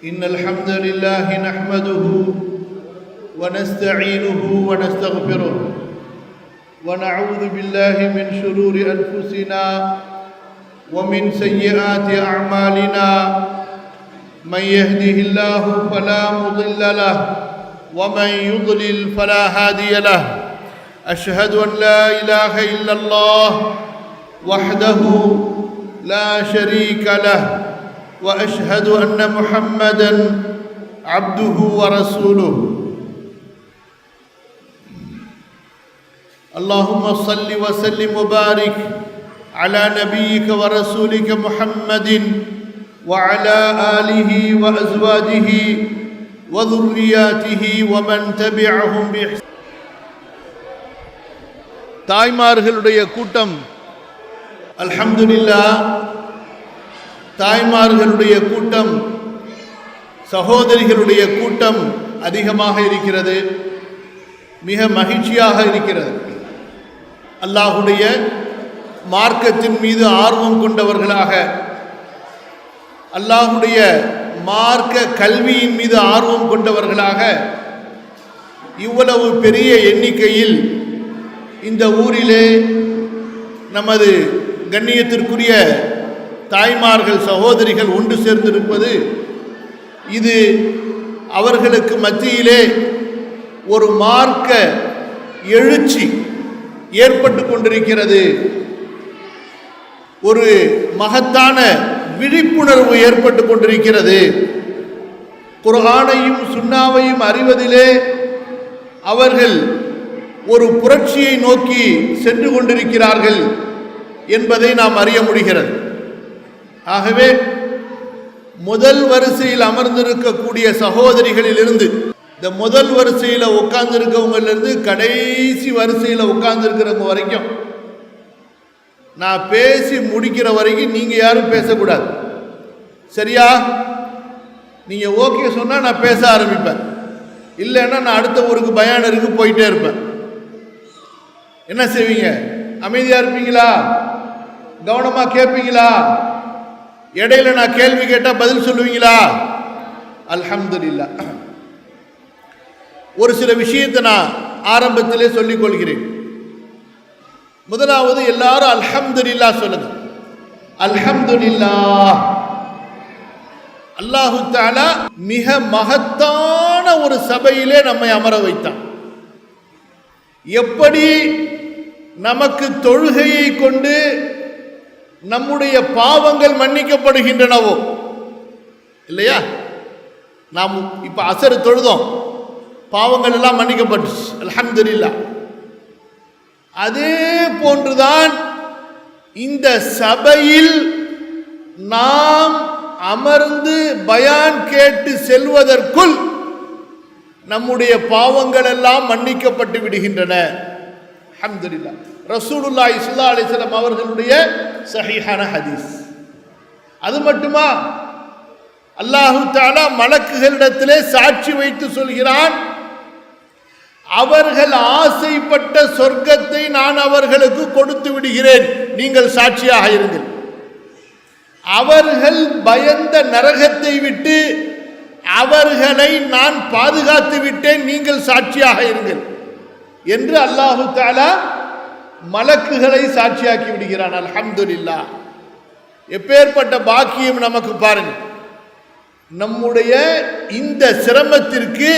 إن الحمد لله نحمده ونستعينه ونستغفره ونعوذ بالله من شرور أنفسنا ومن سيئات أعمالنا من يهده الله فلا مضل له ومن يضلل فلا هادي له أشهد أن لا إله إلا الله وحده لا شريك له وأشهد أن محمدًا عبده ورسوله اللهم صل وسلم وبارك على نبيك ورسولك محمد وعلى آله وأزواجه وذرياته ومن تبعهم بإحسان தாய்மார்களுடைய கூட்டம் அல்ஹம்துலில்லாஹ் தாய்மார்களுடைய கூட்டம் சகோதரிகளுடைய கூட்டம் அதிகமாக இருக்கிறது. மிக மகிழ்ச்சியாக இருக்கிறது. அல்லாஹ்வுடைய மார்க்கத்தின் மீது ஆர்வம் கொண்டவர்களாக, அல்லாஹ்வுடைய மார்க்க கல்வியின் மீது ஆர்வம் கொண்டவர்களாக இவ்வளவு பெரிய எண்ணிக்கையில் இந்த ஊரிலே நமது கண்ணியத்திற்குரிய தாய்மார்கள் சகோதரிகள் ஒன்று சேர்ந்திருப்பது, இது அவர்களுக்கு மத்தியிலே ஒரு மார்க்க எழுச்சி ஏற்பட்டு கொண்டிருக்கிறது. ஒரு மகத்தான விழிப்புணர்வு ஏற்பட்டு கொண்டிருக்கிறது. குர்ஆனையும் சுன்னாவையும் அறிவதிலே அவர்கள் ஒரு புரட்சியை நோக்கி சென்று கொண்டிருக்கிறார்கள் என்பதை நாம் அறிய முடிகிறது. ஆகவே முதல் வரிசையில் அமர்ந்திருக்கக்கூடிய சகோதரிகளிலிருந்து, இந்த முதல் வரிசையில் உட்கார்ந்துருக்கவங்களிலிருந்து கடைசி வரிசையில் உட்கார்ந்துருக்கிறவங்க வரைக்கும், நான் பேசி முடிக்கிற வரைக்கும் நீங்கள் யாரும் பேசக்கூடாது. சரியா? நீங்கள் ஓகே சொன்னால் நான் பேச ஆரம்பிப்பேன். இல்லைன்னா நான் அடுத்த ஊருக்கு பயானருக்கு போயிட்டே இருப்பேன். என்ன செய்வீங்க? அமைதியாக இருப்பீங்களா? கவனமாக கேட்பீங்களா? இடையில நான் கேள்வி கேட்டால் பதில் சொல்லுவீங்களா? அல்ஹம்துலில்லாஹ். ஒரு சில விஷயத்தை நான் ஆரம்பத்திலே சொல்லிக் கொள்கிறேன். முதலாவது, எல்லாரும் அல்ஹம்துலில்லாஹ் சொல்லுங்க. அல்ஹம்துலில்லாஹ். அல்லாஹு தஆலா மிக மகத்தான ஒரு சபையிலே நம்மை அமர வைத்தான். எப்படி நமக்கு தொழுகையை கொண்டு நம்முடைய பாவங்கள் மன்னிக்கப்படுகின்றனவோ, இல்லையா? நாம் இப்ப அசர் தொழுதோம், பாவங்கள் எல்லாம் மன்னிக்கப்பட்டுச்சு, அல்ஹம்துலில்லாஹ். அதே போன்றுதான் இந்த சபையில் நாம் அமர்ந்து பயான் கேட்டு செல்வதற்குள் நம்முடைய பாவங்கள் எல்லாம் மன்னிக்கப்பட்டு விடுகின்றன. அல்ஹம்துலில்லாஹ். ரசூலுல்லாஹி ஸல்லல்லாஹு அலைஹி வஸல்லம் அவர்களுடைய சஹீஹான ஹதீஸ். அது மட்டுமா, அல்லாஹு தஆலா மலக்குகளிடத்திலே சாட்சி வைத்து சொல்கிறான், அவர்கள் ஆசைப்பட்ட சொர்க்கத்தை நான் அவர்களுக்கு கொடுத்து விடுகிறேன், நீங்கள் சாட்சியாக இருங்கள். அவர்கள் பயந்த நரகத்தை விட்டு அவர்களை நான் பாதுகாத்து விட்டேன், நீங்கள் சாட்சியாக இருங்கள் என்று அல்லாஹு தஆலா மலக்குகளை சாட்சியாக்கி விடுகிறான். அல்ஹம்துலில்லாஹ். எப்பேற்பட்ட பாக்கியம் நமக்கு பாருங்க. நம்முடைய இந்த சிரமத்திற்கு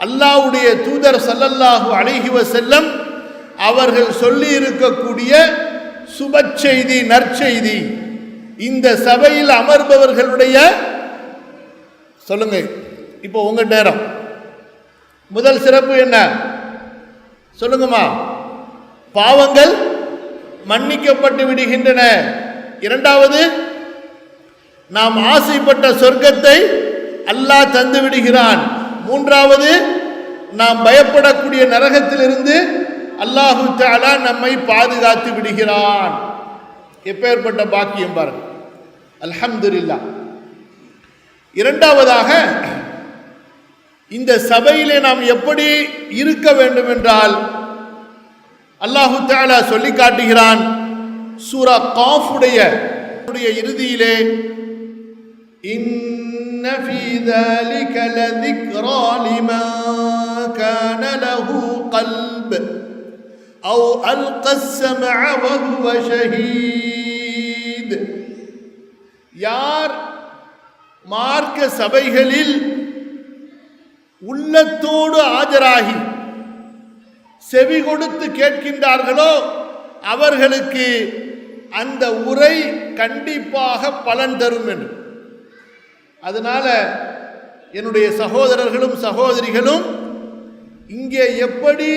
அல்லாஹ்வுடைய தூதர் ஸல்லல்லாஹு அலைஹி வஸல்லம் அவர்கள் சொல்லி இருக்கக்கூடிய சுப செய்தி, நற்செய்தி, இந்த சபையில் அமர்பவர்களுடைய, சொல்லுங்க இப்போ உங்க நேரம். முதல் சிறப்பு என்ன சொல்லுங்கம்மா? பாவங்கள் மன்னிக்கப்பட்டு விடுகின்றன. இரண்டாவது, நாம் ஆசைப்பட்ட சொர்க்கத்தை அல்லாஹ் தந்து விடுகிறான். மூன்றாவது, நாம் பயப்படக்கூடிய நரகத்திலிருந்து அல்லாஹு தஆலா நம்மை பாதுகாத்து விடுகிறான். எப்பேற்பட்ட பாக்கியம் பாருங்க. அல்ஹம்துலில்லாஹ். இரண்டாவதாக, இந்த சபையிலே நாம் எப்படி இருக்க வேண்டும் என்றால் அல்லாஹு தஆலா சொல்லி காட்டுகிறான். சூரா காஃப் உடைய இறுதியிலே, இன் இன்ன ஃபீ ذلك لذكرى لمن كان له قلب أو ألقى السمع وهو شهيد. யார் மார்க்க சபைகளில் உள்ளத்தோடு ஆஜராகி செவி கொடுத்து கேட்கின்றார்களோ அவர்களுக்கு அந்த உரை கண்டிப்பாக பலன் தரும் என்று. அதனால என்னுடைய சகோதரர்களும் சகோதரிகளும் இங்கே எப்படி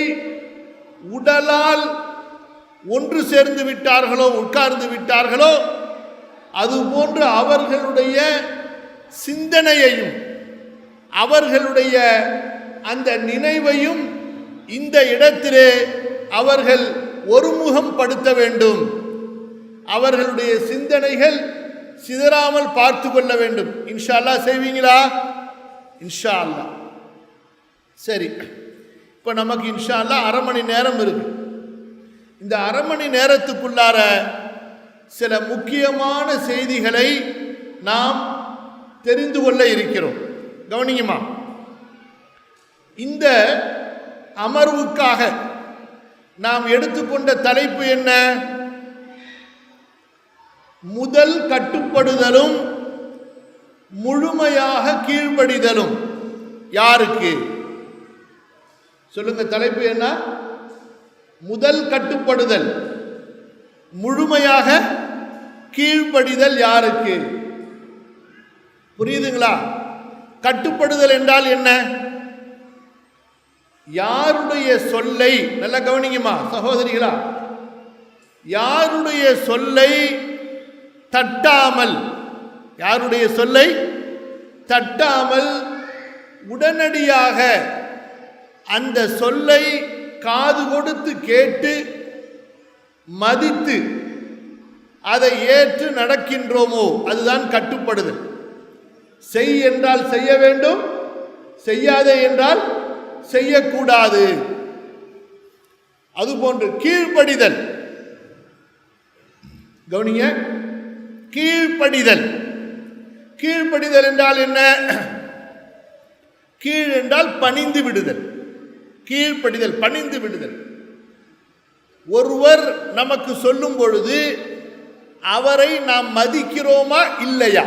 உடலால் ஒன்று சேர்ந்து விட்டார்களோ உட்கார்ந்து விட்டார்களோ அதுபோன்று அவர்களுடைய சிந்தனையையும் அவர்களுடைய அந்த நினைவையும் இந்த இடத்திலே அவர்கள் ஒருமுகம் படுத்த வேண்டும். அவர்களுடைய சிந்தனைகள் சிதறாமல் பார்த்து கொள்ள வேண்டும். இன்ஷா அல்லாஹ் செய்வீங்களா? இன்ஷா அல்லாஹ். சரி, இப்போ நமக்கு இன்ஷா அல்லாஹ் அரை மணி நேரம் இருக்கு. இந்த அரை மணி நேரத்துக்குள்ளார சில முக்கியமான செய்திகளை நாம் தெரிந்து கொள்ள இருக்கிறோம். கவனிங்கம்மா, இந்த அமர்வுக்காக நாம் எடுத்துக்கொண்ட தலைப்பு என்ன? முதல் கட்டுப்படுதலும் முழுமையாக கீழ்ப்படிதலும். யாருக்கு சொல்லுங்க, தலைப்பு என்ன? முதல் கட்டுப்படுதல், முழுமையாக கீழ்ப்படிதல் யாருக்கு? புரியுதுங்களா? கட்டுப்படுதல் என்றால் என்ன? யாருடைய சொல்லை, நல்லா கவனிங்கம்மா சகோதரிகளா, யாருடைய சொல்லை தட்டாமல், யாருடைய சொல்லை தட்டாமல் உடனடியாக அந்த சொல்லை காது கொடுத்து கேட்டு மதித்து அதை ஏற்று நடக்கின்றோமோ அதுதான் கட்டுப்படுதல். செய் என்றால் செய்ய வேண்டும், செய்யாதே என்றால் செய்யக்கூடாது. அதுபோன்று கீழ்ப்படிதல். கவனிங்க, கீழ்ப்படிதல். கீழ்ப்படிதல் என்றால் என்ன? கீழ் என்றால் பணிந்து விடுதல். கீழ்ப்படிதல் பணிந்து விடுதல். ஒருவர் நமக்கு சொல்லும் பொழுது அவரை நாம் மதிக்கிறோமா இல்லையா?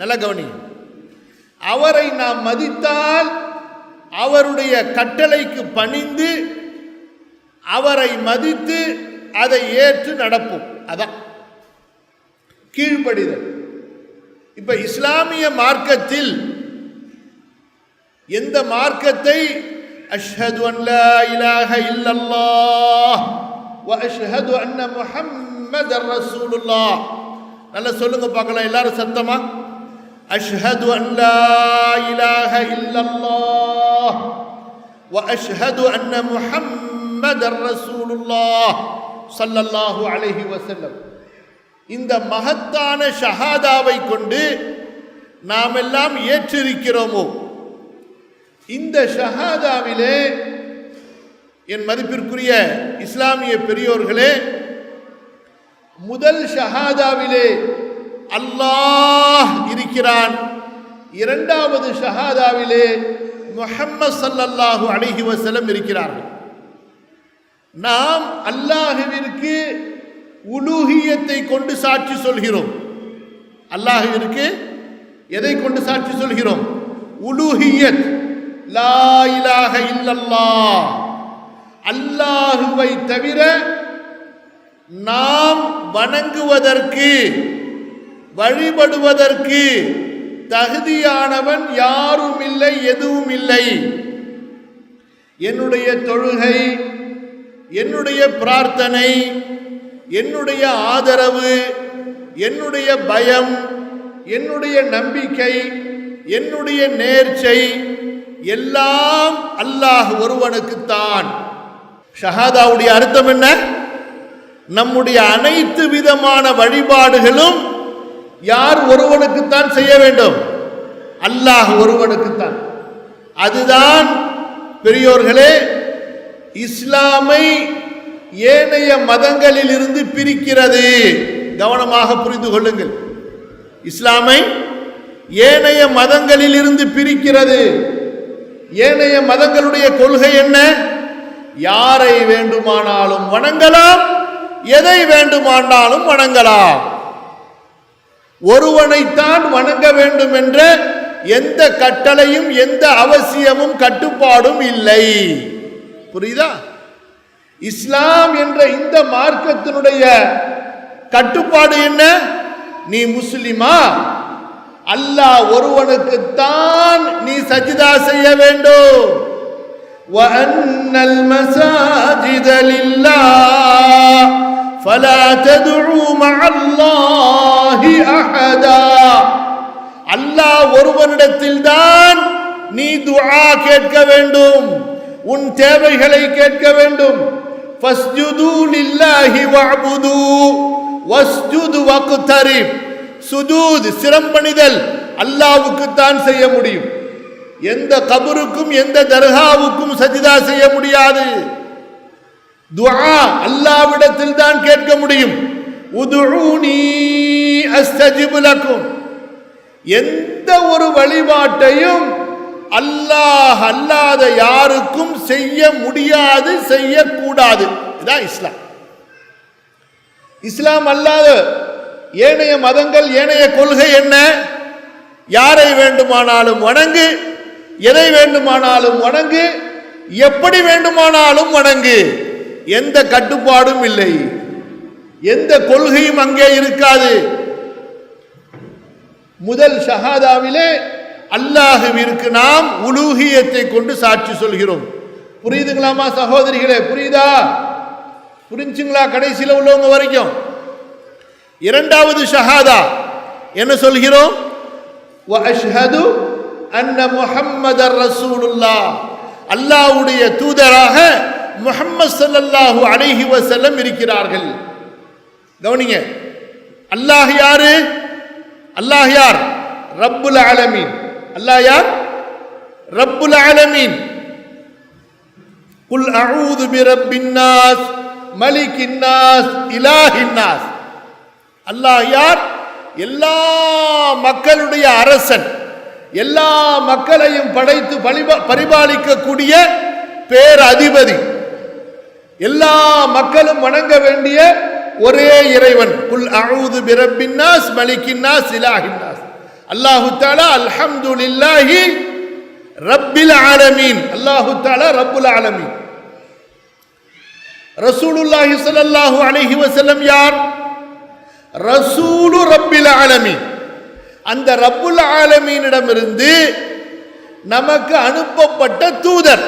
நல்லா கவனிங்க. அவரை நாம் மதித்தால் அவருடைய கட்டளைக்கு பணிந்து அவரை மதித்து அதை ஏற்று நடப்போம். அதான் கீழ்ப்படிதல். இப்ப இஸ்லாமிய மார்க்கத்தில் எந்த மார்க்கத்தை அஷ்ஹது அன் லா இலாஹ இல்லல்லாஹ் வ அஷ்ஹது அன்ன முஹம்மதர் ரசூலுல்லாஹ், நல்லா சொல்லுங்க பார்க்கலாம் எல்லாரும் சத்தமா. அஷ்ஹது அன் லா இலாஹ இல்லல்லாஹ் வ அஷ்ஹது அன்ன முஹம்மதர் ரசூலுல்லாஹ் ஸல்லல்லாஹு அலைஹி வஸல்லம். இந்த மகத்தான ஷஹாதாவை கொண்டு நாம் எல்லாம் ஏற்றிருக்கிறோமோ, இந்த ஷஹாதாவிலே என் மதிப்பிற்குரிய இஸ்லாமிய பெரியோர்களே, முதல் ஷஹாதாவிலே அல்லாஹ் இருக்கிறான், இரண்டாவது ஷஹாதாவிலே முஹம்மது ஸல்லல்லாஹு அலைஹி வஸல்லம் இருக்கிறார்கள். நாம் அல்லாஹ்விற்கு உலூஹியத்தை கொண்டு சாட்சி சொல்கிறோம். அல்லாஹ்விற்கு எதை கொண்டு சாட்சி சொல்கிறோம்? உலூஹியத், லா இலாஹ இல்லல்லாஹ், அல்லாஹுவை தவிர நாம் வணங்குவதற்கு வழிபடுவதற்கு தகுதியானவன் யாரும் இல்லை, எதுவும் இல்லை. என்னுடைய தொழுகை, என்னுடைய பிரார்த்தனை, என்னுடைய ஆதரவு, என்னுடைய பயம், என்னுடைய நம்பிக்கை, என்னுடைய நேர்ச்சை எல்லாம் அல்லாஹ் ஒருவனுக்குத்தான். ஷஹாதாவுடைய அர்த்தம் என்ன? நம்முடைய அனைத்து விதமான வழிபாடுகளும் யார் ஒருவனுக்குத்தான் செய்ய வேண்டும்? அல்லாஹ் ஒருவனுக்குத்தான். அதுதான் பெரியோர்களே இஸ்லாமை ஏனைய மதங்களில் இருந்து பிரிக்கிறது. கவனமாக புரிந்து கொள்ளுங்கள். இஸ்லாமை ஏனைய மதங்களில் இருந்து பிரிக்கிறது. ஏனைய மதங்களுடைய கொள்கை என்ன? யாரை வேண்டுமானாலும் வணங்கலாம், எதை வேண்டுமானாலும் வணங்கலாம். ஒருவனைத்தான் வணங்க வேண்டும் என்ற எந்த கட்டளையும் எந்த அவசியமும் கட்டுப்பாடும் இல்லை. புரியுதா? இஸ்லாம் என்ற இந்த மார்க்கத்தினுடைய கட்டுப்பாடு என்ன? நீ முஸ்லிமா, அல்லாஹ் ஒருவனுக்குத்தான் நீ சஜிதா செய்ய வேண்டும். وَأَنَّ الْمَسَاجِدَ لِلَّهِ فَلَا تَدْعُوا مَعَ اللَّهِ أَحَدًا. அல்லாஹ் ஒருவனிடத்தில் தான் நீ துஆ கேட்க வேண்டும், உன் தேவைகளை கேட்க வேண்டும். فَاسْجُدُوا لِلَّهِ وَاعْبُدُوا وَاسْجُدْ وَاقْتَرِبْ. சுஜூத் சிரம்பணிதல் அல்லாஹ்வுக்கு தான் செய்ய முடியும். எந்த கபருக்கும் எந்த தர்காவுக்கும் சஜிதா செய்ய முடியாது. துஆ அல்லாஹ்விடத்தில் தான் கேட்க முடியும். உதுஊனி அஸ்தஜிப் லக்கும். எந்த ஒரு வழிபாட்டையும் அல்லாஹ் அல்லாத யாருக்கும் செய்ய முடியாது, செய்யக்கூடாது. இதுதான் இஸ்லாம். இஸ்லாம் அல்லாத ஏனைய மதங்கள், ஏனைய கொள்கை என்ன? யாரை வேண்டுமானாலும் வணங்கு, எதை வேண்டுமானாலும் வணங்கு, எப்படி வேண்டுமானாலும் வணங்கு. எந்த கட்டுப்பாடும் இல்லை, எந்த கொள்கையும் அங்கே இருக்காது. முதல் ஷஹாதாவிலே அல்லாஹ்விற்கு நாம் உலூஹியத்தை கொண்டு சாட்சி சொல்கிறோம். புரியுதுங்களாமா சகோதரிகளே? புரியுதா? புரிஞ்சுங்களா? கடைசியில் உள்ளவங்க வரைக்கும். இரண்டாவது ஷஹாதா என்ன சொல்கிறோம்? வஅஷ்ஹது அன்ன முஹம்மதர் ரசூலுல்லாஹ். அல்லாஹ்வுடைய தூதராக முஹம்மது ஸல்லல்லாஹு அலைஹி வஸல்லம் இருக்கிறார்கள். கவனிங்க, அல்லாஹ் யாரு? அல்லாஹ் யார்? ரப்புல் ஆலமீன். அல்லாஹ் யார்? ரப்புல் ஆலமீன். குல் அஊது பிரப்பின் நாஸ் மலிக்கின் நாஸ் இலாஹின் நாஸ். அல்லாஹ் யார்? எல்லா மக்களுடைய அரசன், எல்லா மக்களையும் படைத்து பரிபாலிக்கக்கூடிய பேரதிபதி, எல்லா மக்களும் வணங்க வேண்டிய ஒரே இறைவன். குல் அஊது பிரப்பின் நாஸ் மலிக்கின் நாஸ் இலாஹின் நாஸ். அல்லாஹு தஆலா அல்ஹம்துலில்லாஹி ரப்பில் ஆலமீன். அல்லாஹு தஆலா ரப்புல் ஆலமீன். ரசூலுல்லாஹி ஸல்லல்லாஹு அலைஹி வஸல்லம் யார்? ரசூலு ரப்பில் ஆலமீன். அந்த ரப்புல் ஆலமீனிடமிருந்து நமக்கு அனுப்பப்பட்ட தூதர்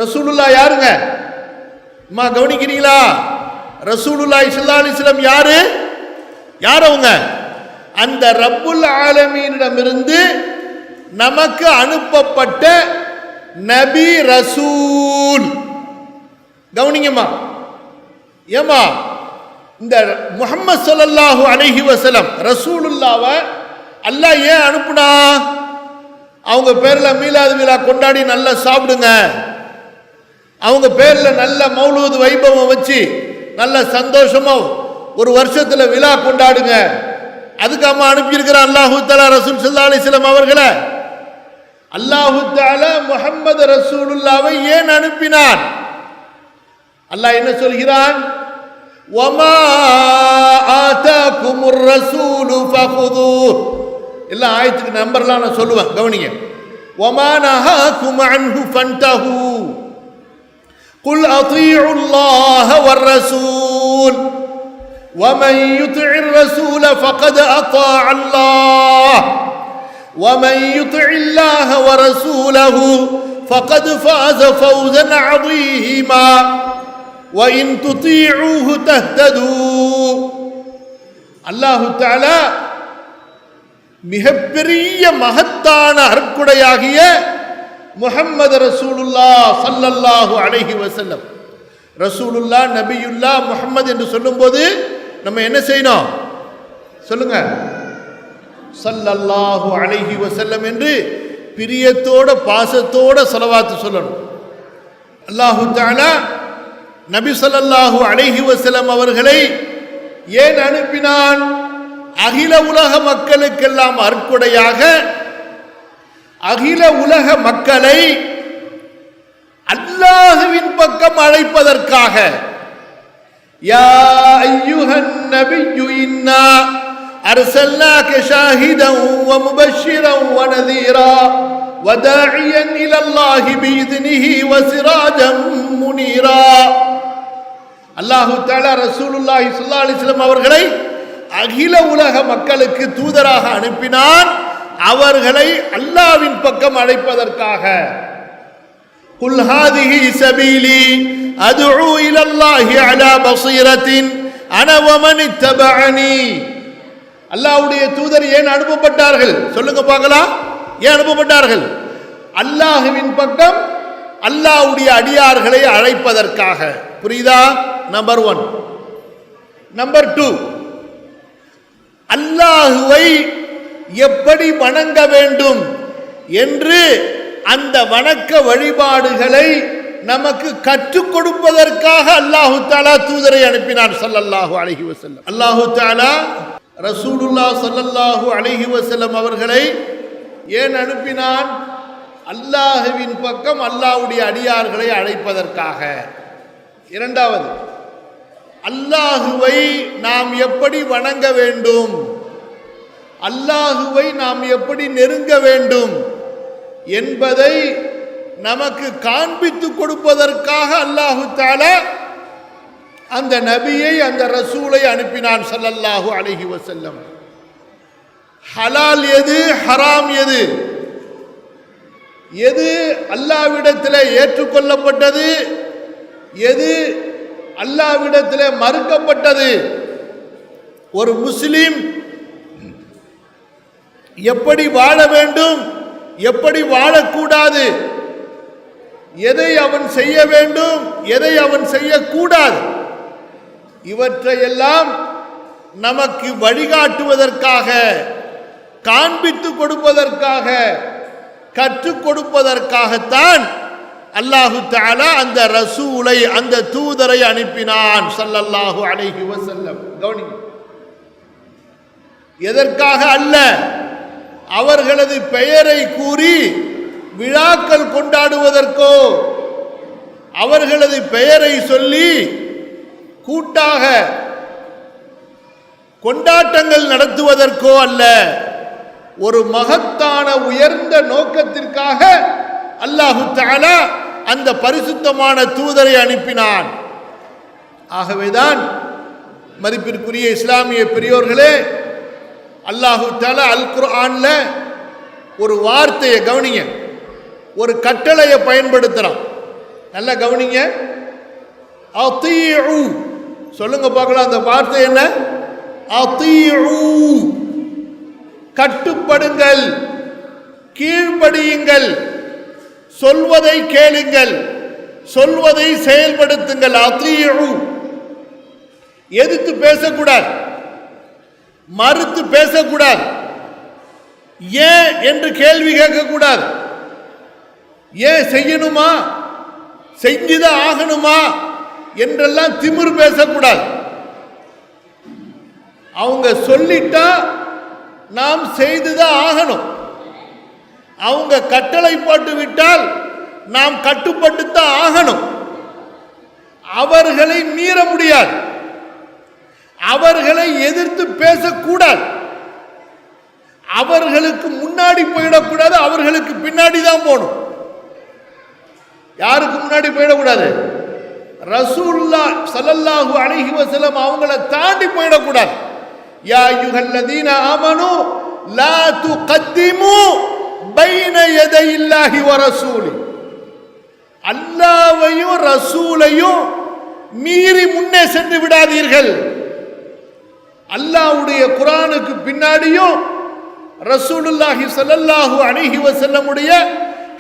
ரசூலுல்லாஹ். யாருங்க? அம்மா கவனிக்கிறீங்களா? ரசூலுல்லாஹி ஸல்லல்லாஹு அலைஹி வஸல்லம் யாரு? யார் அவங்க? அந்த ரப்புல் ஆலமீனிடமிருந்து நமக்கு அனுப்பப்பட்ட நபி, ரசூல். கவனிங்கம்மா. ஏமா இந்த முஹம்மது ஸல்லல்லாஹு அலைஹி வஸல்லம் ரசூலுல்லாஹ்வை அல்லாஹ் ஏன் அனுப்புனா? அவங்க பேர்ல மீலாது விழா கொண்டாடி நல்லா சாப்பிடுங்க, அவங்க பேர்ல நல்ல மௌலூத் வைபவம் வச்சு நல்ல சந்தோஷமா ஒரு வருஷத்துல விழா கொண்டாடுங்க. அதுக்கு அம்மா அனுப்பியிருக்கிறான் அல்லாஹு தஆலா ரசூல் ஸல்லல்லாஹு அலைஹி வஸல்லம் அவர்களை. அல்லாஹு தஆலா முஹம்மது ரசூலுல்லாஹ்வை ஏன் அனுப்பினான்? அல்லாஹ் என்ன சொல்கிறான்? வமா ஆதாகுமுர் ரசூலு ஃபகுதூஹ். எல்லா ஆயத்துக்கு நம்பர்லாம் நான் சொல்லுவேன், கவனிங்க. வமா நஹாகும் அன்ஹு ஃபன்தஹூ குல் அதீஉல்லாஹ வர் ரசூல் ومن يطع الرسول فقد أطاع الله ومن يطع الله ورسوله فقد فاز فوزا عظيما وإن تطيعوه تهتدوا. அல்லாஹு தஆலா மிகப்பெரிய மகத்தான அருட்கொடையாகிய முஹம்மது ரசூலுல்லாஹ் ஸல்லல்லாஹு அலைஹி வஸல்லம். ரசூலுல்லாஹ், நபியுல்லாஹ், முஹம்மது என்று சொல்லும்போது நம்ம என்ன செய்யணும்? சொல்லுங்க. ஸல்லல்லாஹு அலைஹி வஸல்லம் என்று பிரியத்தோட பாசத்தோட ஸலவாத் சொல்லணும். அல்லாஹு தஆலா நபி ஸல்லல்லாஹு அலைஹி வஸல்லம் அவர்களை ஏன் அனுப்பினான்? அகில உலக மக்களுக்கெல்லாம் அருட்கொடையாக அகில உலக மக்களை அல்லாஹ்வின் பக்கம் அழைப்பதற்காக யா அய்யுஹன் நபியு இன்னா அர்சல்னாக ஷாஹிதன் வ முபஷ்ஷிரன் வ நதீரா வ தாஇயன் இலல்லாஹி பிஇذனிஹி வ சிராஜன் முனீரா. அல்லாஹ் தஆலா ரசூலுல்லாஹி ஸல்லல்லாஹு அலைஹி வஸல்லம் அவர்களை அகில உலக மக்களுக்கு தூதராக அனுப்பினான், அவர்களை அல்லாஹ்வின் பக்கம் அழைப்பதற்காக. குல் ஹாதிஹி சபீலி அத்உ இலல்லாஹி அலா பஸீரத்தின் அன வ மன் இத்தபஅனி. அல்லாஹ்வுடைய தூதர் ஏன் அனுப்பப்பட்டார்கள் சொல்லுங்க பார்க்கலாம். ஏன் அனுப்பப்பட்டார்கள்? அல்லாஹ்வின் பக்கம் அல்லாஹ்வுடைய அடியார்களை அழைப்பதற்காக. புரியுதா? நம்பர் 1. நம்பர் 2, அல்லாஹுவை எப்படி வணங்க வேண்டும் என்று அந்த வணக்க வழிபாடுகளை நமக்கு கற்றுக் கொடுப்பதற்காக அல்லாஹு தஆலா தூதரை அனுப்பினார் ஸல்லல்லாஹு அலைஹி வஸல்லம். அல்லாஹு தஆலா ரசூலுல்லாஹ் ஸல்லல்லாஹு அலைஹி வஸல்லம் அவர்களை ஏன் அனுப்பினான்? அல்லாஹுவின் பக்கம் அல்லாஹ்வுடைய அடியார்களை அழைப்பதற்காக. இரண்டாவது, அல்லாஹுவை நாம் எப்படி வணங்க வேண்டும், அல்லாஹுவை நாம் எப்படி நெருங்க வேண்டும் என்பதை நமக்கு காண்பித்து கொடுப்பதற்காக அல்லாஹு தஆலா அந்த நபியை அந்த ரசூலை அனுப்பினான் ஸல்லல்லாஹு அலைஹி வஸல்லம். ஹலால் எது, ஹராம் எது, எது அல்லாஹ்விடத்தில் ஏற்றுக்கொள்ளப்பட்டது, எது அல்லாஹ்விடத்தில் மறுக்கப்பட்டது, ஒரு முஸ்லிம் எப்படி வாழ வேண்டும், எப்படி வாழக்கூடாது, எதை அவன் செய்ய வேண்டும், எதை அவன் செய்யக்கூடாது, இவற்றையெல்லாம் நமக்கு வழிகாட்டுவதற்காக, காண்பித்து கொடுப்பதற்காக, கற்றுக் கொடுப்பதற்காகத்தான் அல்லாஹு தஆலா அந்த ரசூலை, அந்த தூதரை அனுப்பினான் ஸல்லல்லாஹு அலைஹி வஸல்லம். கவனிங்க, எதற்காக அல்ல, அவர்களது பெயரை கூறி விழாக்கள் கொண்டாடுவதற்கோ, அவர்களது பெயரை சொல்லி கூட்டாக கொண்டாட்டங்கள் நடத்துவதற்கோ அல்ல, ஒரு மகத்தான உயர்ந்த நோக்கத்திற்காக அல்லாஹு தஆலா அந்த பரிசுத்தமான தூதரை அனுப்பினான். ஆகவேதான் மதிப்பிற்குரிய இஸ்லாமிய பெரியோர்களே, அல்லாஹு தஆலா அல் குர்ஆன்ல ஒரு வார்த்தையை கவனிங்க, ஒரு கட்டளையை பயன்படுத்துறான். நல்லா கவனிங்க. அதீஉ சொல்லுங்க பார்க்கலாம். அந்த வார்த்தை என்ன? அதீஉ, கட்டுப்படுங்கள், கீழ்ப்படியுங்கள், சொல்வதை கேளுங்கள், சொல்வதை செயல்படுத்துங்கள். அதீஉ, எதிர்த்து பேசக்கூடாது, மறுத்து பேசக்கூடாது, ஏன் என்று கேள்வி கேட்கக்கூடாது, ஏன் செய்யணுமா, செஞ்சுதான் ஆகணுமா என்றெல்லாம் திமிர் பேசக்கூடாது. அவங்க சொல்லிட்டா நாம் செய்துதான் ஆகணும். அவங்க கட்டளை போட்டு விட்டால் நாம் கட்டுப்பட்டுத்தான் ஆகணும். அவர்களை மீற முடியாது, அவர்களை எதிர்த்து பேசக்கூடாது, அவர்களுக்கு முன்னாடி போயிடக்கூடாது, அவர்களுக்கு பின்னாடி தான் போகணும். யாருக்கு முன்னாடி போயிடக்கூடாது? ரசூலுல்லாஹ் ஸல்லல்லாஹு அலைஹி வஸல்லம் அவங்களை தாண்டி போயிடக்கூடாது. யா அய்யுஹல்லதீன ஆமனூ லா துகத்திமு பைன யதையில்லாஹி வ ரசூலி. அல்லாஹ்வையும் ரசூலையும் மீறி முன்னே சென்று விடாதீர்கள். அல்லாஹ்வுடைய குர்ஆனுக்கு பின்னாடியும் ரசூலுல்லாஹி ஸல்லல்லாஹு அலைஹி வஸல்லமுடைய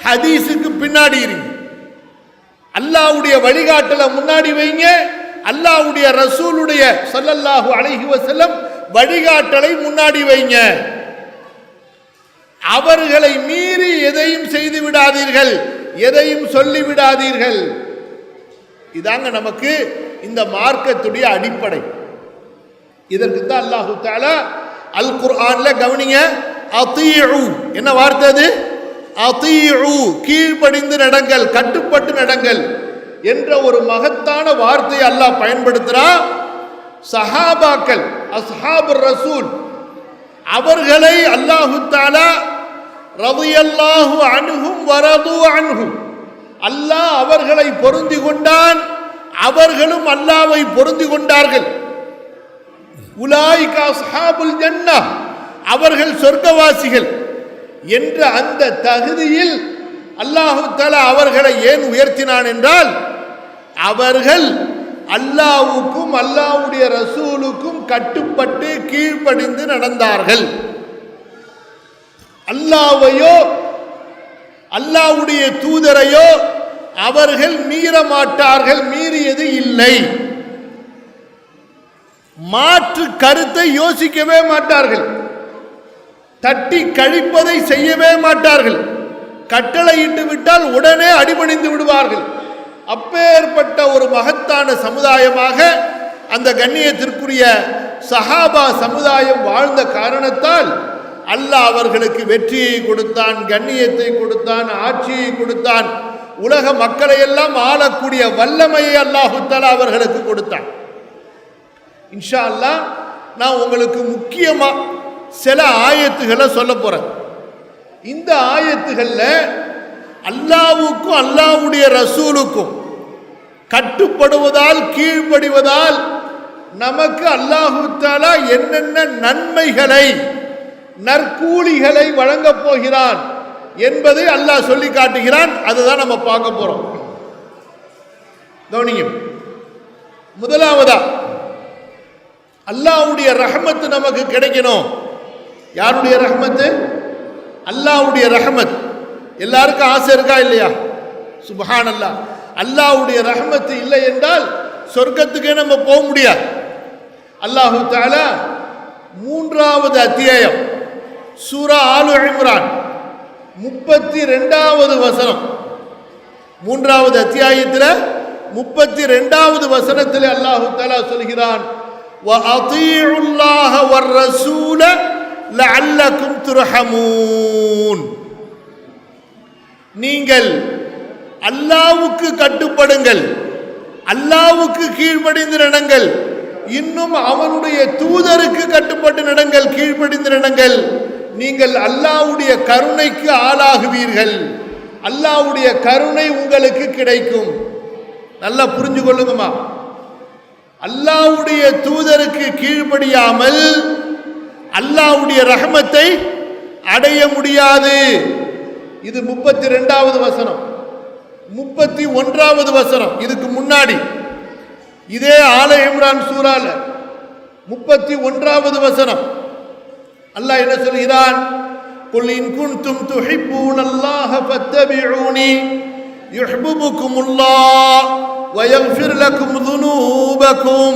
ஹதீஸுக்கு பின்னாடி இருங்க. அல்லாஹ்வுடைய வழிகாட்டலை முன்னாடி வைங்க, அல்லாஹ்வுடைய ரசூலுடைய ஸல்லல்லாஹு அலைஹி வஸல்லம் வழிகாட்டலை முன்னாடி வைங்க. அவர்களை மீறி எதையும் செய்து விடாதீர்கள், எதையும் சொல்லி விடாதீர்கள். இதாங்க நமக்கு இந்த மார்க்கத்துடைய அடிப்படை. இதற்கு தான் அல்லாஹு தஆலா அல் குர்ஆன்ல கவனிங்க, அதீஉ என்ன வார்த்தை அது? அதீஉ கீழ்ப்படிந்து நடங்கள், கட்டுப்பட்டு நடங்கள் என்ற ஒரு மகத்தான வார்த்தையை அல்லாஹ் பயன்படுத்துறான். சஹாபாக்கள் அஸ்ஹாபுர் ரசூல் அவர்களை அல்லாஹு தஆலா ரலியல்லாஹு அன்ஹும் வரது அன்ஹும், அல்லாஹ் அவர்களை பொருந்தி கொண்டான், அவர்களும் அல்லாஹ்வை பொருந்தி கொண்டார்கள். உலாயிக அஸ்ஹாபுல் ஜன்னah, அவர்கள் சொர்க்கவாசிகள் என்ற அந்த தகுதியில் அல்லாஹு தஆலா அவர்களை ஏன் உயர்த்தினான் என்றால், அவர்கள் அல்லாஹ்வுக்கும் அல்லாஹ்வுடைய ரசூலுக்கும் கட்டுப்பட்டு கீழ்ப்படிந்து நடந்தார்கள். அல்லாஹ்வையோ அல்லாஹ்வுடைய தூதரையோ அவர்கள் மீற மாட்டார்கள், மீறியது இல்லை. மாற்று கருத்தை யோசிக்கவே மாட்டார்கள், தட்டி கழிப்பதை செய்யவே மாட்டார்கள், கட்டளையிட்டு விட்டால் உடனே அடிபணிந்து விடுவார்கள். அப்பேற்பட்ட ஒரு மகத்தான சமுதாயமாக அந்த கண்ணியத்திற்குரிய சஹாபா சமுதாயம் வாழ்ந்த காரணத்தால் அல்லாஹ் அவர்களுக்கு வெற்றியை கொடுத்தான், கண்ணியத்தை கொடுத்தான், ஆட்சியை கொடுத்தான், உலக மக்களை எல்லாம் ஆளக்கூடிய வல்லமையை அல்லாஹு தஆலா அவர்களுக்கு கொடுத்தான். இன்ஷா அல்லாஹ் நான் உங்களுக்கு முக்கியமா சில ஆயத்துகளை சொல்ல போறேன். இந்த ஆயத்துகள்ல அல்லாஹ்வுக்கும் அல்லாஹ்வுடைய ரசூலுக்கும் கட்டுப்படுவதால், கீழ்ப்படிவதால் நமக்கு அல்லாஹு தஆலா என்னென்ன நன்மைகளை, நற்கூலிகளை வழங்கப் போகிறான் என்பதை அல்லாஹ் சொல்லி காட்டுகிறான். அதுதான் நம்ம பார்க்க போறோம். கவனிங்க, முதலாவதா அல்லாஹ்வுடைய ரஹ்மத் நமக்கு கிடைக்கணும். யாருடைய ரஹ்மத்? அல்லாஹ்வுடைய ரஹ்மத். எல்லாருக்கும் ஆசை இருக்கா இல்லையா? சுப்ஹானல்லாஹ். அல்லாஹ்வுடைய ரஹ்மத் இல்லை என்றால் சொர்க்கத்துக்கே நம்ம போக முடியாது. அல்லாஹு தஆலா 3வது அத்தியாயம் சூரா ஆலு இம்ரான் 32வது வசனம், 3வது அத்தியாயத்தில் 32வது வசனத்தில் அல்லாஹு தஆலா சொல்கிறான், وَأَطِيعُوا اللَّهَ وَالرَّسُولَ لَعَلَّكُمْ تُرْحَمُونَ. நீங்கள் அல்லாஹ்வுக்கு கட்டுப்படுங்கள், அல்லாஹ்வுக்கு கீழ்ப்படிந்து நடங்கள், இன்னும் அவனுடைய தூதருக்கு கட்டுப்பட்டு நடங்கள், கீழ்ப்படிந்து நடங்கள். நீங்கள் அல்லாஹ்வுடைய கருணைக்கு ஆளாகுவீர்கள், அல்லாஹ்வுடைய கருணை உங்களுக்கு கிடைக்கும். நல்லா புரிஞ்சு கொள்ளுங்கம்மா. அல்லாஹ்வுடைய தூதருக்கு கீழ்ப்படியாமல் அல்லாஹ்வுடைய ரஹ்மத்தை அடைய முடியாது. இது 32வது வசனம். 31வது வசனம் இதுக்கு முன்னாடி இதே ஆல இம்ரான் சூரால 31வது வசனம் அல்லாஹ் என்ன சொல்கிறான்? குல் இன் குன்தும் துஹிப்பூனல்லாஹ ஃபத்தபிஊனி யுஹிப்புகுமுல்லாஹ் ويغفر لكم ذنوبكم.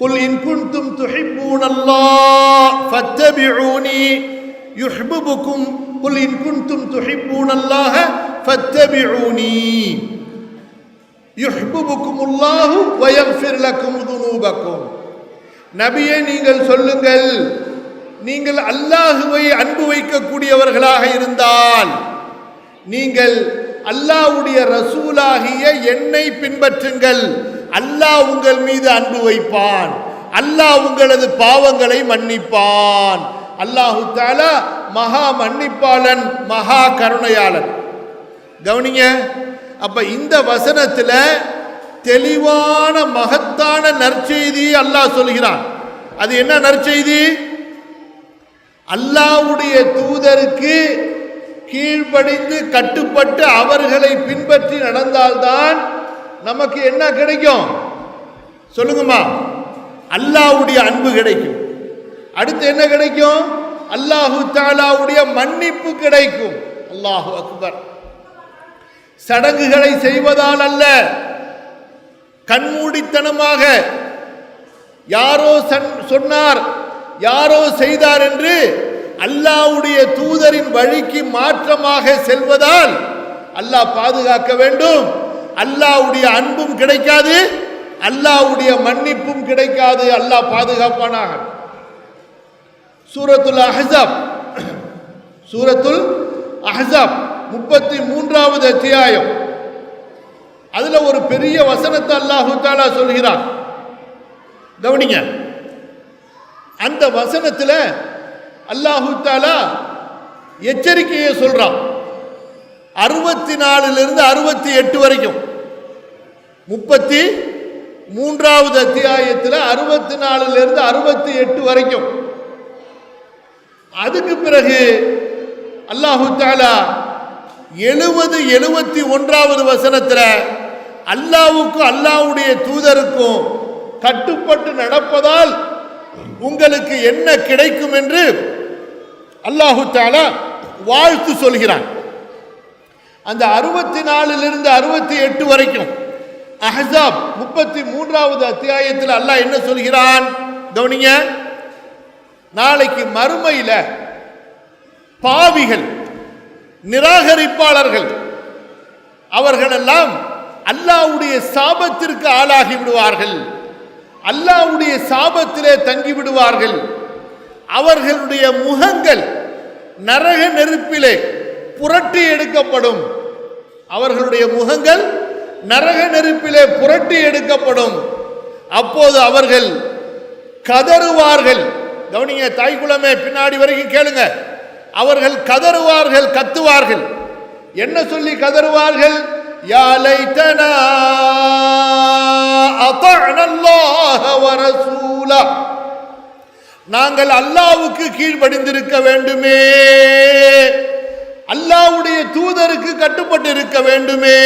قل إن كنتم تحبون الله فاتبعوني يحببكم. قل إن كنتم تحبون الله فاتبعوني يحببكم الله ويغفر لكم ذنوبكم. நபியே நீங்கள் சொல்லுங்கள், நீங்கள் அல்லாஹ்வை அன்பு வைக்கக்கூடியவர்களாக இருந்தால் நீங்கள் அல்லாஹ்வுடைய ரசூலாகிய என்னை பின்பற்றுங்கள், அல்லாஹ் உங்கள் மீது அன்பு வைப்பான், அல்லாஹ் உங்களது பாவங்களை மன்னிப்பான். அல்லாஹு தஆலா மகா மன்னிப்பாளன், மகா கருணையாளன். கவனிங்க, அப்ப இந்த வசனத்துல தெளிவான மகத்தான நற்செய்தி அல்லாஹ் சொல்கிறான். அது என்ன நற்செய்தி? அல்லாஹ்வுடைய தூதருக்கு கீழ்ப்படிந்து கட்டுப்பட்டு அவர்களை பின்பற்றி நடந்தால்தான் நமக்கு என்ன கிடைக்கும்? சொல்லுங்கம்மா. அல்லாஹ்வுடைய அன்பு கிடைக்கும். அடுத்து என்ன கிடைக்கும்? அல்லாஹு தஆலாவுடைய மன்னிப்பு கிடைக்கும். அல்லாஹு அக்பர். சடங்குகளை செய்வதால் அல்ல, கண்மூடித்தனமாக யாரோ சொன்னார், யாரோ செய்தார் என்று அல்லாஹ்வுடைய தூதரின் வழிக்கு மாற்றமாக செல்வதால் அல்லாஹ் பாதுகாக்க வேண்டும். அல்லாஹ்வுடைய அன்பும் கிடைக்காது, அல்லாஹ்வுடைய மன்னிப்பும் கிடைக்காது. அல்லாஹ் பாதுகாப்பானாக. சூரத்துல் அஹ்ஸாப், சூரத்துல் அஹ்ஸாப் 33வது அத்தியாயம். அதுல ஒரு பெரிய வசனத்தை அல்லாஹு தஆலா சொல்கிறான். கவனிங்க, அந்த வசனத்துல அல்லாஹு தஆலா எச்சரிக்கையை சொல்றான். 64 68 வரைக்கும் 33வது அத்தியாயத்தில் 64 68 வரைக்கும். அதுக்கு பிறகு அல்லாஹு தஆலா 70 71வது வசனத்தில் அல்லாஹ்வுக்கும் அல்லாஹ்வுடைய தூதருக்கும் கட்டுப்பட்டு நடப்பதால் உங்களுக்கு என்ன கிடைக்கும் என்று அல்லாஹு தஆலா வாழ்த்து சொல்கிறான். அந்த 64 68 வரைக்கும் அஹ்ஸாப் 33வது அத்தியாயத்தில் அல்லாஹ் என்ன சொல்கிறான் கவனிங்க. நாளைக்கு மறுமையில பாவிகள், நிராகரிப்பாளர்கள் அவர்களெல்லாம் அல்லாஹ்வுடைய சாபத்திற்கு ஆளாகி விடுவார்கள், அல்லாஹ்வுடைய சாபத்திலே தங்கி விடுவார்கள். அவர்களுடைய முகங்கள் நரக நெருப்பிலே புரட்டி எடுக்கப்படும். அவர்களுடைய முகங்கள் நரக நெருப்பிலே புரட்டி எடுக்கப்படும். அப்போது அவர்கள் கதறுவார்கள். கவனிங்க தாய்குலமே, பின்னாடி வரைக்கும் கேளுங்க. அவர்கள் கதறுவார்கள், கத்துவார்கள். என்ன சொல்லி கதறுவார்கள்? யா லைதனா அத்தஅனா அல்லாஹ வ ரசூலா, நாங்கள் அல்லாஹ்வுக்கு கீழ்ப்படிந்திருக்க வேண்டுமே, அல்லாஹ்வுடைய தூதருக்கு கட்டுப்பட்டு இருக்க வேண்டுமே.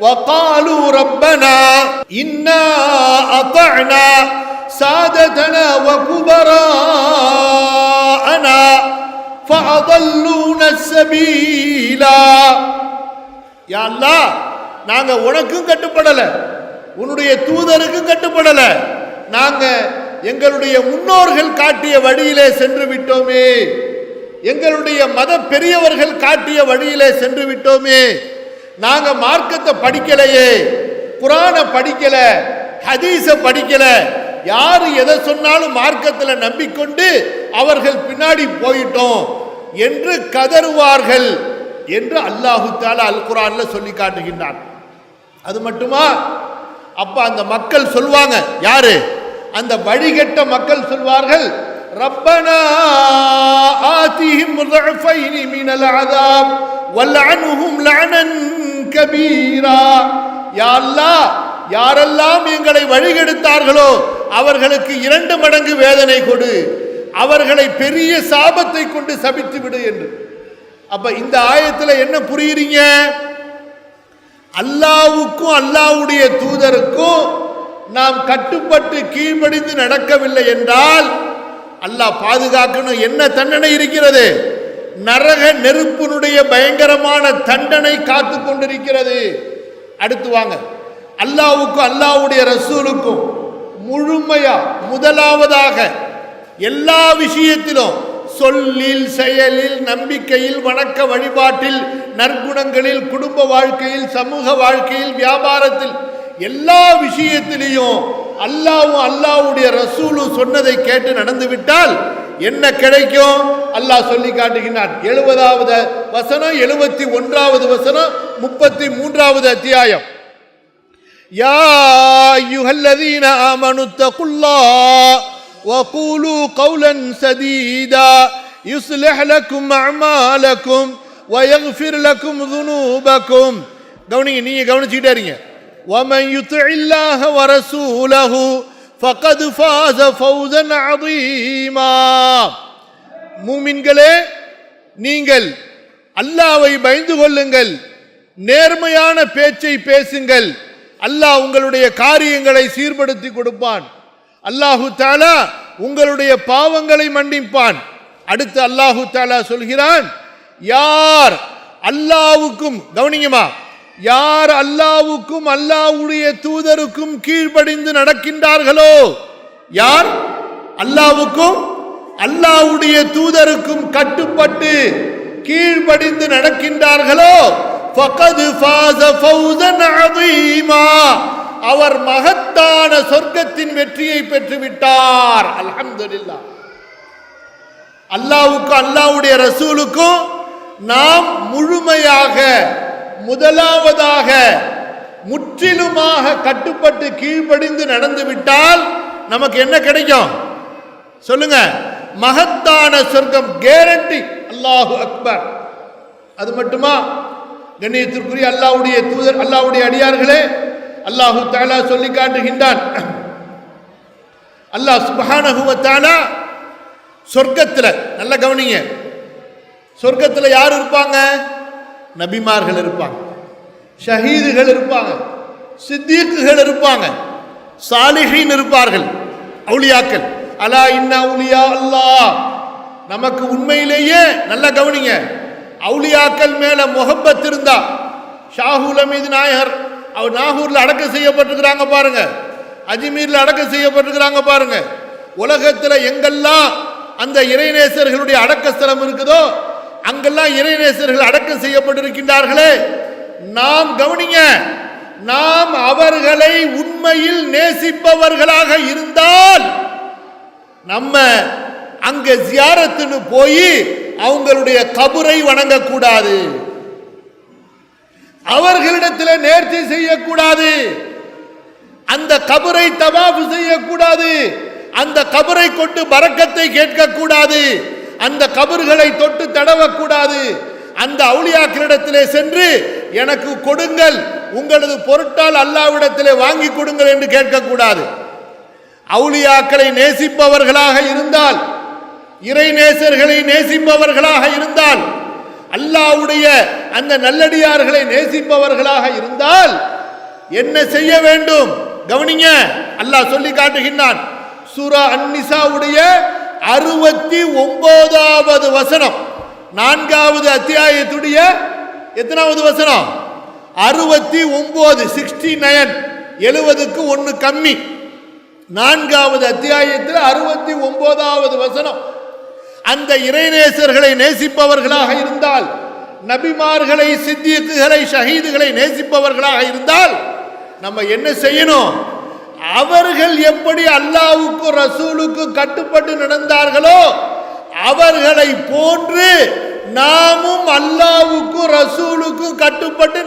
வகாலு ரப்பனா இன்னா அத்தஅனா சாததனா வ குபராஅனா ஃபஅதல்லூனா ஸபீலா. யா அல்லாஹ், நாங்க உனக்கும் கட்டுப்படல, உன்னுடைய தூதருக்கும் கட்டுப்படல, நாங்க எங்களுடைய முன்னோர்கள் காட்டிய வழியிலே சென்று விட்டோமே, எங்களுடைய மத பெரியவர்கள் காட்டிய வழியிலே சென்று விட்டோமே. நாங்க மார்க்கத்தை படிக்கலையே, குர்ஆனை படிக்கல, ஹதீஸ படிக்கல, யாரு எதை சொன்னாலும் மார்க்கத்தில் நம்பிக்கொண்டு அவர்கள் பின்னாடி போயிட்டோம் என்று கதறுவார்கள் என்று அல்லாஹு தஆலா அல் குர்ஆன்ல சொல்லி காட்டுகின்றான். அது மட்டுமா? அப்ப அந்த மக்கள் சொல்வாங்க, யாரு? அந்த வழிகட்ட மக்கள் சொல்வார்கள், ரப்பனா ஆதிஹிம் ضعفين من العذاب வல்அன்ஹும் லஅனன் கபீரா. யா அல்லாஹ், யாரெல்லாம் எங்களை வழிகெடுத்தார்களோ அவர்களுக்கு 2 மடங்கு வேதனை கொடு, அவர்களை பெரிய சாபத்தை கொண்டு சபித்து விடு என்று. அப்ப இந்த ஆயத்துல என்ன புரியுறீங்க? அல்லாஹ்வுக்கும் அல்லாஹ்வுடைய தூதருக்கும் நாம் கட்டுப்பட்டு கீழ்ப்படிந்து நடக்கவில்லை என்றால் அல்லாஹ் பாதுகாக்கணும். என்ன தண்டனை இருக்கிறது? நரக நெருப்பினுடைய பயங்கரமான தண்டனை காத்து கொண்டிருக்கிறது. அடுத்து வாங்க, அல்லாஹ்வுக்கும் அல்லாஹ்வுடைய ரசூலுக்கும் முழுமையா முதலாவதாக எல்லா விஷயத்திலும், சொல்லில், செயலில், நம்பிக்கையில், வணக்க வழிபாட்டில், நற்குணங்களில், குடும்ப வாழ்க்கையில், சமூக வாழ்க்கையில், வியாபாரத்தில், எல்லா விஷயத்திலையும் அல்லாஹ்வும் அல்லாஹ்வுடைய ரசூலும் சொன்னதை கேட்டு நடந்து விட்டால் என்ன கிடைக்கும்? அல்லாஹ் சொல்லி காட்டுகிறான். 70வது வசனம், 71வது வசனம், 33வது அத்தியாயம். யா அய்யுஹல்லதீன ஆமனு தகுல்லாஹ் வகூலு கௌலன் சதீதா யுஸ்லிஹ் லக்கும் அமாலக்கும் வயக்ஃபிர் லக்கும் ذுனூபக்கும். கவனிங்க, நீங்க கவனிச்சிட்டே இருங்க. ومن يطع الله ورسوله فقد فاز فوزا عظيما. மூமின்களே, நீங்கள் அல்லாஹ்வை பயந்து கொள்ளுங்கள், நேர்மையான பேச்சை பேசுங்கள், அல்லாஹ் உங்களுடைய காரியங்களை சீர்படுத்தி கொடுப்பான், அல்லாஹு தஆலா உங்களுடைய பாவங்களை மன்னிப்பான். அடுத்து அல்லாஹு தஆலா சொல்கிறான், யார் அல்லாஹ்வுக்கும், கவனிங்கம்மா, யார் அல்லாஹ்வுக்கும் அல்லாஹ்வுடைய தூதருக்கும் கீழ்ப்படிந்து நடக்கின்றார்களோ, யார் அல்லாஹ்வுக்கும் அல்லாஹ்வுடைய தூதருக்கும் கட்டுப்பட்டு கீழ்ப்படிந்து நடக்கின்றார்களோ, ஃபகத் ஃபாஸ ஃபௌஸன் அஸீமா, அவர் மகத்தான சொர்க்கத்தின் வெற்றியை பெற்று விட்டார். அல்ஹம்துலில்லாஹ். அல்லாஹ்வுக்கும் அல்லாஹ்வுடைய ரசூலுக்கும் நாம் முழுமையாக முதலாவதாக முற்றிலுமாக கட்டுப்பட்டு கீழ்ப்படிந்து நடந்து விட்டால் நமக்கு என்ன கிடைக்கும் சொல்லுங்க? மகத்தான சொர்க்கம் கேரண்டி. அல்லாஹு அக்பர். அது மட்டுமா? கண்ணியத்திற்குரிய அல்லாஹ்வுடைய தூதர், அல்லாஹ்வுடைய அடியார்களே, அல்லாஹு தஆலா சொல்லி காட்டுகின்றான். அல்லாஹ் சுப்ஹானஹு வ தஆலா சொர்க்கத்துல, நல்ல கவனிங்க, சொர்க்கத்துல யார் இருப்பாங்க? நபிமார்கள் இருப்பாங்க, ஷஹீதுகள் இருப்பாங்க, சித்தீக்குகள் இருப்பாங்க, சாலிஹீன் இருப்பார்கள், அவுலியாக்கள். அலா இன்ன அவுலியா அல்லாஹ். நமக்கு உண்மையிலேயே நல்ல கவனிங்க, அவுலியாக்கள் மேல முஹப்பத் இருந்தா, ஷாஹுல் அமீது நாயகர் அவர் நாகூர்ல அடக்கம் செய்யப்பட்டிருக்கிறாங்க பாருங்க, அஜ்மீர்ல அடக்கம் செய்யப்பட்டிருக்கிறாங்க பாருங்க. உலகத்துல எங்கெல்லாம் அந்த இறைநேசர்களுடைய அடக்க ஸ்தலம் இருக்குதோ அங்கெல்லாம் இறைநேசர்கள் அடக்கம் செய்யப்பட்டிருக்கின்றார்களே. நாம் கவனிங்க, நாம் அவர்களை உண்மையில் நேசிப்பவர்களாக இருந்தால் நம்ம அங்க ஜியாரத்துன்னு போய் அவங்களுடைய கபரை வணங்கக்கூடாது, அவர்களிடத்தில் நேர்ச்சி செய்யக்கூடாது, அந்த கபரை தவாஃப் செய்யக்கூடாது, அந்த கபரை கொண்டு பரக்கத்தை கேட்கக்கூடாது, அந்த கபர்களை தொட்டு தடவக்கூடாது, அந்த அவுலியாக்களிடத்திலே சென்று எனக்கு கொடுங்கள், உங்களது பொருட்டால் அல்லாஹ்விடத்திலே வாங்கி கொடுங்கள் என்று கேட்கக்கூடாது. அவுலியாக்களை நேசிப்பவர்களாக இருந்தால், இறை நேசர்களை நேசிப்பவர்களாக இருந்தால், அல்லாஹ்வுடைய அந்த நல்லடியார்களை நேசிப்பவர்களாக இருந்தால் என்ன செய்ய வேண்டும்? கவனிங்க, அல்லாஹ் சொல்லி காட்டுகின்றான். சூரா அன்-நிசாவுடைய 69வது வசனம், 4வது அத்தியாயத்துடைய எத்தனாவது வசனம்? 69, 69, 70க்கு 1 கம்மி. 4வது அத்தியாயத்தில் 69வது வசனம். அந்த இறைநேசர்களை நேசிப்பவர்களாக இருந்தால், நபிமார்களை, சித்தீக்குகளை, ஷஹீதுகளை நேசிப்பவர்களாக இருந்தால் நம்ம என்ன செய்யணும்? அவர்கள் எப்படி அல்லாஹ்வுக்கு ரசூலுக்கு கட்டுப்பட்டு நடந்தார்களோ அவர்களை போன்று நாமும் அல்லாஹ்வுக்கு ரசூலுக்கு கட்டுப்பட்டு